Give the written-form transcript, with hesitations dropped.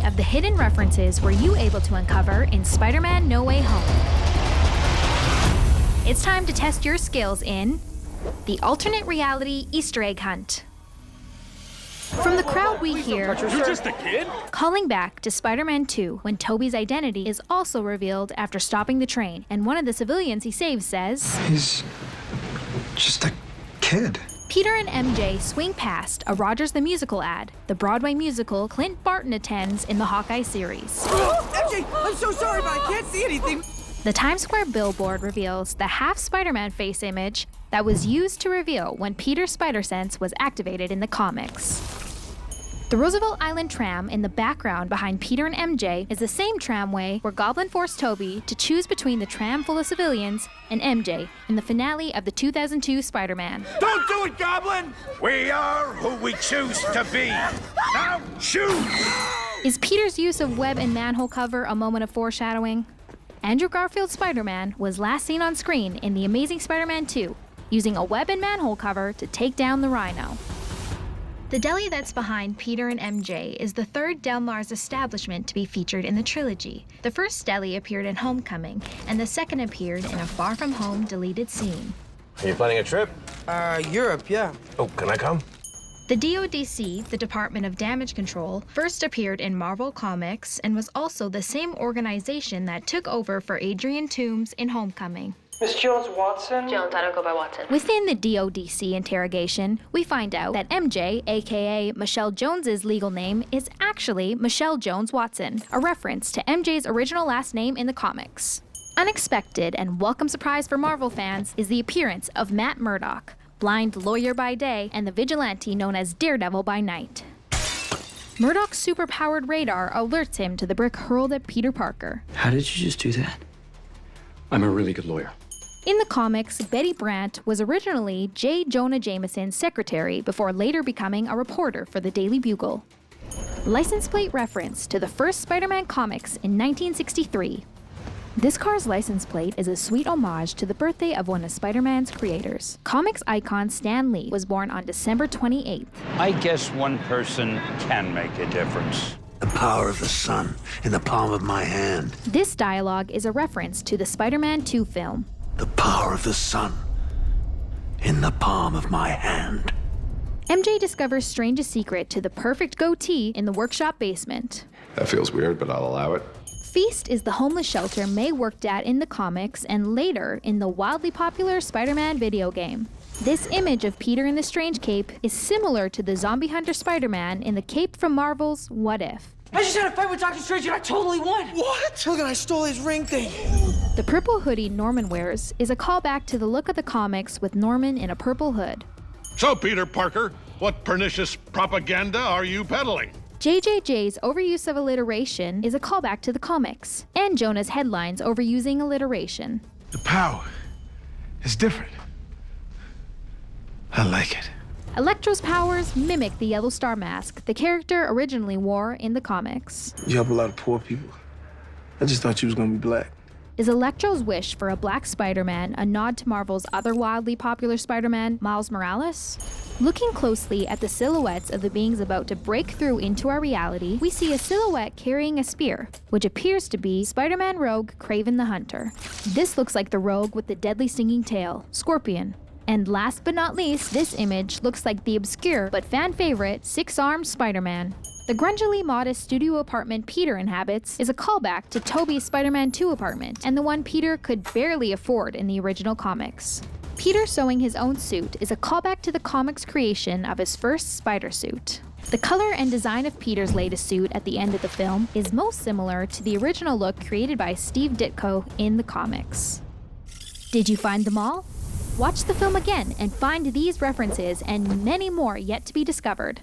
of the hidden references were you able to uncover in Spider-Man No Way Home? It's time to test your skills in the alternate reality Easter egg hunt. From the crowd we hear, "You're just a kid?" calling back to Spider-Man 2 when Tobey's identity is also revealed after stopping the train, and one of the civilians he saves says, "He's just a kid." Peter and MJ swing past a Rogers the Musical ad, the Broadway musical Clint Barton attends in the Hawkeye series. MJ, I'm so sorry, but I can't see anything. The Times Square billboard reveals the half Spider-Man face image that was used to reveal when Peter's Spider-Sense was activated in the comics. The Roosevelt Island tram in the background behind Peter and MJ is the same tramway where Goblin forced Tobey to choose between the tram full of civilians and MJ in the finale of the 2002 Spider-Man. Don't do it, Goblin! We are who we choose to be. Now choose! Is Peter's use of web and manhole cover a moment of foreshadowing? Andrew Garfield's Spider-Man was last seen on screen in The Amazing Spider-Man 2, using a web and manhole cover to take down the Rhino. The deli that's behind Peter and MJ is the third Del Mar's establishment to be featured in the trilogy. The first deli appeared in Homecoming, and the second appeared in a Far From Home deleted scene. Are you planning a trip? Europe, yeah. Oh, can I come? The DODC, the Department of Damage Control, first appeared in Marvel Comics and was also the same organization that took over for Adrian Toomes in Homecoming. Miss Jones-Watson? Jones, I don't go by Watson. Within the DODC interrogation, we find out that MJ, aka Michelle Jones's legal name, is actually Michelle Jones-Watson, a reference to MJ's original last name in the comics. Unexpected and welcome surprise for Marvel fans is the appearance of Matt Murdock, blind lawyer by day and the vigilante known as Daredevil by night. Murdock's superpowered radar alerts him to the brick hurled at Peter Parker. How did you just do that? I'm a really good lawyer. In the comics, Betty Brant was originally J. Jonah Jameson's secretary before later becoming a reporter for the Daily Bugle. License plate reference to the first Spider-Man comics in 1963. This car's license plate is a sweet homage to the birthday of one of Spider-Man's creators. Comics icon Stan Lee was born on December 28th. I guess one person can make a difference. The power of the sun in the palm of my hand. This dialogue is a reference to the Spider-Man 2 film. The power of the sun in the palm of my hand. MJ discovers Strange's secret to the perfect goatee in the workshop basement. That feels weird, but I'll allow it. Feast is the homeless shelter May worked at in the comics and later in the wildly popular Spider-Man video game. This image of Peter in the Strange cape is similar to the zombie hunter Spider-Man in the cape from Marvel's What If. I just had a fight with Doctor Strange and I totally won. What? Look, and I stole his ring thing. The purple hoodie Norman wears is a callback to the look of the comics with Norman in a purple hood. So, Peter Parker, what pernicious propaganda are you peddling? JJJ's overuse of alliteration is a callback to the comics, and Jonah's headlines overusing alliteration. The power is different. I like it. Electro's powers mimic the Yellow Star mask the character originally wore in the comics. You help a lot of poor people. I just thought you was gonna be black. Is Electro's wish for a black Spider-Man a nod to Marvel's other wildly popular Spider-Man, Miles Morales? Looking closely at the silhouettes of the beings about to break through into our reality, we see a silhouette carrying a spear, which appears to be Spider-Man Rogue Kraven the Hunter. This looks like the Rogue with the deadly stinging tail, Scorpion. And last but not least, this image looks like the obscure but fan favorite six-armed Spider-Man. The grungily modest studio apartment Peter inhabits is a callback to Tobey's Spider-Man 2 apartment, and the one Peter could barely afford in the original comics. Peter sewing his own suit is a callback to the comics creation of his first spider suit. The color and design of Peter's latest suit at the end of the film is most similar to the original look created by Steve Ditko in the comics. Did you find them all? Watch the film again and find these references and many more yet to be discovered.